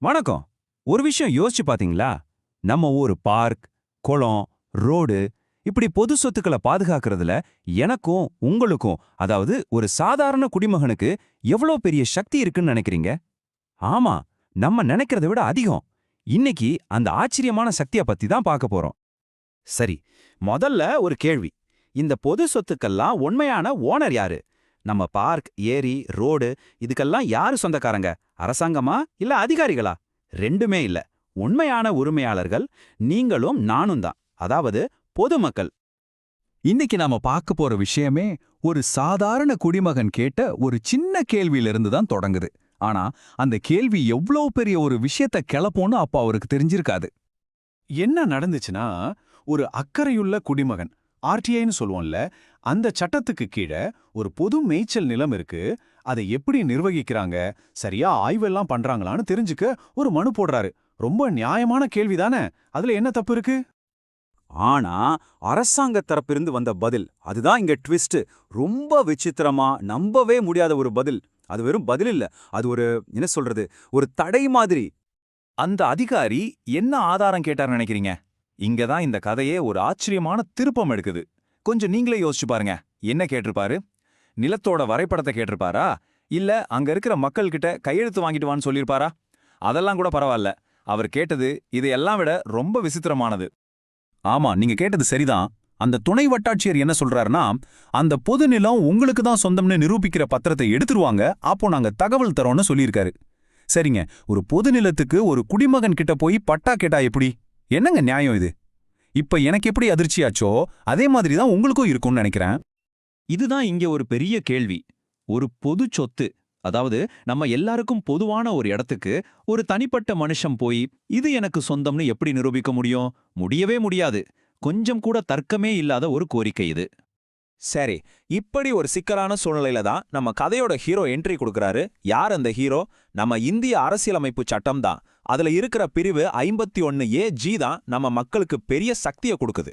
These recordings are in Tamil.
வணக்கம். ஒரு விஷயம் யோசிச்சு பாத்தீங்களா? நம்ம ஊரு பார்க், குளம், ரோடு இப்படி பொது சொத்துக்களை பாதுகாக்கிறதுல எனக்கும் உங்களுக்கும், அதாவது ஒரு சாதாரண குடிமகனுக்கு எவ்வளோ பெரிய சக்தி இருக்குன்னு நினைக்கிறீங்க? ஆமா, நம்ம நினைக்கிறத விட அதிகம். இன்னைக்கு அந்த ஆச்சரியமான சக்திய பத்தி தான் பார்க்க போறோம். சரி, முதல்ல ஒரு கேள்வி. இந்த பொது சொத்துக்கெல்லாம் உண்மையான ஓனர் யாரு? நம்ம பார்க், ஏரி, ரோடு இதுக்கெல்லாம் யாரு சொந்தக்காரங்க? அரசாங்கமா இல்ல அதிகாரிகளா? ரெண்டுமே இல்ல. உண்மையான உரிமையாளர்கள் நீங்களும் நானும் தான். அதாவது பொதுமக்கள். இன்னைக்கு நாம பார்க்க போற விஷயமே ஒரு சாதாரண குடிமகன் கேட்ட ஒரு சின்ன கேள்வியிலிருந்து தான் தொடங்குது. ஆனா அந்த கேள்வி எவ்வளோ பெரிய ஒரு விஷயத்த கிளப்போன்னு அப்ப அவருக்கு தெரிஞ்சிருக்காது. என்ன நடந்துச்சுன்னா, ஒரு அக்கறையுள்ள குடிமகன் ஆர்டிஐன்னு சொல்லுவோம்ல, அந்த சட்டத்துக்கு கீழ ஒரு பொது மேய்ச்சல் நிலம் இருக்கு. அதை எப்படி நிர்வகிக்கிறாங்க, சரியா ஆய்வெல்லாம் பண்றாங்களான்னு தெரிஞ்சுக்க ஒரு மனு போடுறாரு. ரொம்ப நியாயமான கேள்விதானே? அதுல என்ன தப்பு இருக்கு? ஆனா அரசாங்க தரப்பிலிருந்து வந்த பதில் அதுதான் இங்க ட்விஸ்ட். ரொம்ப விசித்திரமா நம்பவே முடியாத ஒரு பதில். அது வெறும் பதில் இல்ல, அது ஒரு என்ன சொல்றது, ஒரு தடை மாதிரி. அந்த அதிகாரி என்ன ஆதாரம் கேட்டார்னு நினைக்கிறீங்க? இங்க தான் இந்த கதையே ஒரு ஆச்சரியமான திருப்பம் எடுக்குது. கொஞ்சம் நீங்களே யோசிச்சு பாருங்க. என்ன கேட்டிருப்பாரு? நிலத்தோட வரைபடத்தை கேட்டிருப்பாரா? இல்ல அங்க இருக்கிற மக்கள் கிட்ட கையெழுத்து வாங்கிட்டு வான்னு சொல்லியிருப்பாரா? அதெல்லாம் கூட பரவாயில்ல. அவர் கேட்டது இதையெல்லாம் விட ரொம்ப விசித்திரமானது. ஆமா, நீங்க கேட்டது சரிதான். அந்த துணை வட்டாட்சியர் என்ன சொல்றாருன்னா, அந்த பொது நிலம் உங்களுக்கு தான் சொந்தம்னு நிரூபிக்கிற பத்திரத்தை எடுத்துருவாங்க, அப்போ நாங்க தகவல் தரோம்னு சொல்லியிருக்காரு. சரிங்க, ஒரு பொது நிலத்துக்கு ஒரு குடிமகன் கிட்ட போய் பட்டா கேட்டா எப்படி? என்னங்க நியாயம் இது? இப்ப எனக்கு எப்படி அதிர்ச்சியாச்சோ அதே மாதிரி தான் உங்களுக்கும் இருக்கும்னு நினைக்கிறேன். இதுதான் இங்க ஒரு பெரிய கேள்வி. ஒரு பொது சொத்து, அதாவது நம்ம எல்லாருக்கும் பொதுவான ஒரு இடத்துக்கு ஒரு தனிப்பட்ட மனுஷன் போய் இது எனக்கு சொந்தம்னு எப்படி நிரூபிக்க முடியும்? முடியவே முடியாது. கொஞ்சம் கூட தர்க்கமே இல்லாத ஒரு கோரிக்கை இது. சரி, இப்படி ஒரு சிக்கலான சூழ்நிலையில தான் நம்ம கதையோட ஹீரோ என்ட்ரி கொடுக்கறாரு. யார் அந்த ஹீரோ? நம்ம இந்திய அரசியலமைப்பு சட்டம் தான். அதுல இருக்கிற பிரிவு 51A(G) தான் நம்ம மக்களுக்கு பெரிய சக்தியை கொடுக்குது.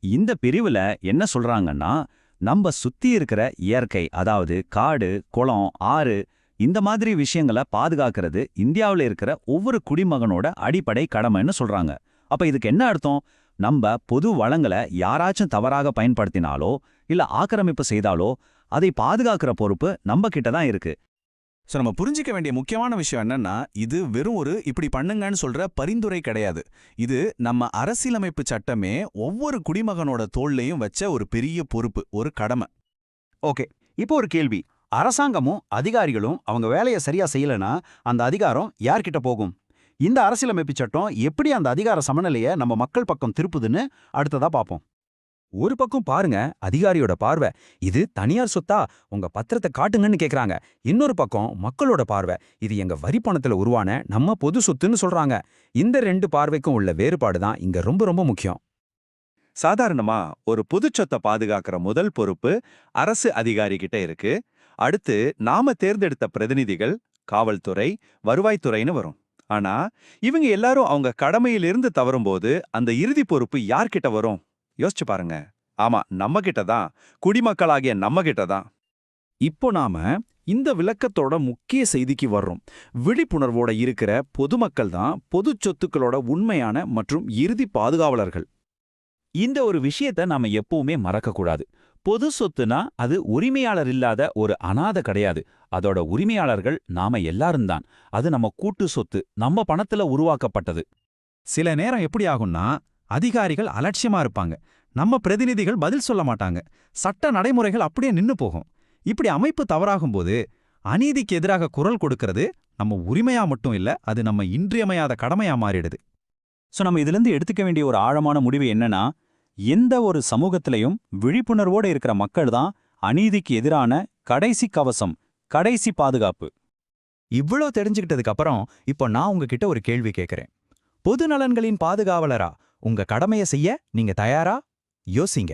இந்த பிரிவுல என்ன சொல்றாங்கன்னா, நம்ம சுத்தி இருக்கிற இயற்கை, அதாவது காடு, குளம், ஆறு இந்த மாதிரி விஷயங்களை பாதுகாக்கிறது இந்தியாவுல இருக்கிற ஒவ்வொரு குடிமகனோட அடிப்படை கடமைன்னு சொல்றாங்க. அப்ப இதுக்கு என்ன அர்த்தம்? நம்ம பொது வளங்களை யாராச்சும் தவறாக பயன்படுத்தினாலோ இல்ல ஆக்கிரமிப்பு செய்தாலோ அதை பாதுகாக்கிற பொறுப்பு நம்ம கிட்ட தான் இருக்கு. சோ நம்ம புரிஞ்சிக்க வேண்டிய முக்கியமான விஷயம் என்னன்னா, இது வெறும் ஒரு இப்படி பண்ணுங்கன்னு சொல்ற பரிந்துரை கிடையாது. இது நம்ம அரசியலமைப்பு சட்டமே ஒவ்வொரு குடிமகனோட தோள்லையும் வச்ச ஒரு பெரிய பொறுப்பு, ஒரு கடமை. ஓகே, இப்போ ஒரு கேள்வி. அரசாங்கமும் அதிகாரிகளும் அவங்க வேலையை சரியா செய்யலனா அந்த அதிகாரம் யார்கிட்ட போகும்? இந்த அரசியலமைப்பு சட்டம் எப்படி அந்த அதிகார சமநிலையை நம்ம மக்கள் பக்கம் திருப்புதுன்னு அடுத்ததா பார்ப்போம். ஒரு பக்கம் பாருங்க, அதிகாரியோட பார்வை, இது தனியார் சொத்தா, உங்க பத்திரத்தை காட்டுங்கன்னு கேக்குறாங்க. இன்னொரு பக்கம் மக்களோட பார்வை, இது எங்க வரி பணத்துல உருவான நம்ம பொது சொத்துன்னு சொல்றாங்க. இந்த ரெண்டு பார்வைக்கும் உள்ள வேறுபாடு தான் இங்க ரொம்ப ரொம்ப முக்கியம். சாதாரணமா ஒரு பொது சொத்தை பாதுகாக்கிற முதல் பொறுப்பு அரசு அதிகாரி கிட்ட இருக்கு. அடுத்து நாம தேர்ந்தெடுத்த பிரதிநிதிகள், காவல்துறை, வருவாய்த்துறைன்னு வரும். ஆனா இவங்க எல்லாரும் அவங்க கடமையிலிருந்து தவறும்போது அந்த இறுதி பொறுப்பு யார்கிட்ட வரும்? யோசிச்சு பாருங்க. ஆமா, நம்ம கிட்ட தான். குடிமக்களாகிய நம்ம கிட்ட தான். இப்போ நாம இந்த விளக்கத்தோட முக்கிய செய்திக்கு வர்றோம். விழிப்புணர்வோட இருக்கிற பொதுமக்கள் தான் பொது சொத்துக்களோட உண்மையான மற்றும் இறுதி பாதுகாவலர்கள். இந்த ஒரு விஷயத்த நாம எப்பவுமே மறக்கக்கூடாது. பொது சொத்துனா அது உரிமையாளர் இல்லாத ஒரு அனாதை கிடையாது. அதோட உரிமையாளர்கள் நாம எல்லாரும் தான். அது நம்ம கூட்டு சொத்து, நம்ம பணத்துல உருவாக்கப்பட்டது. சில நேரம் எப்படி ஆகும்னா, அதிகாரிகள் அலட்சியமா இருப்பாங்க. நம்ம பிரதிநிதிகள் பதில் சொல்ல மாட்டாங்க. சட்ட நடைமுறைகள் அப்படியே நின்னு போகும். இப்படி அமைப்பு தவறாகும்போது அநீதிக்கு எதிராக குரல் கொடுக்கிறது நம்ம உரிமையா மட்டும் இல்ல, அது நம்ம இன்றியமையாத கடமையா மாறிடுது. சோ நம்ம இதிலிருந்து எடுத்துக்க வேண்டிய ஒரு ஆழமான முடிவு என்னன்னா, எந்த ஒரு சமூகத்திலையும் விழிப்புணர்வோடு இருக்கிற மக்கள் தான் அநீதிக்கு எதிரான கடைசி கவசம், கடைசி பாதுகாப்பு. இவ்ளோ தெரிஞ்சுக்கிட்டதுக்கு அப்புறம் இப்போ நான் உங்ககிட்ட ஒரு கேள்வி கேட்கறேன். பொது நலன்களின் பாதுகாவலரா உங்க கடமையை செய்ய நீங்க தயாரா? யோசிங்க.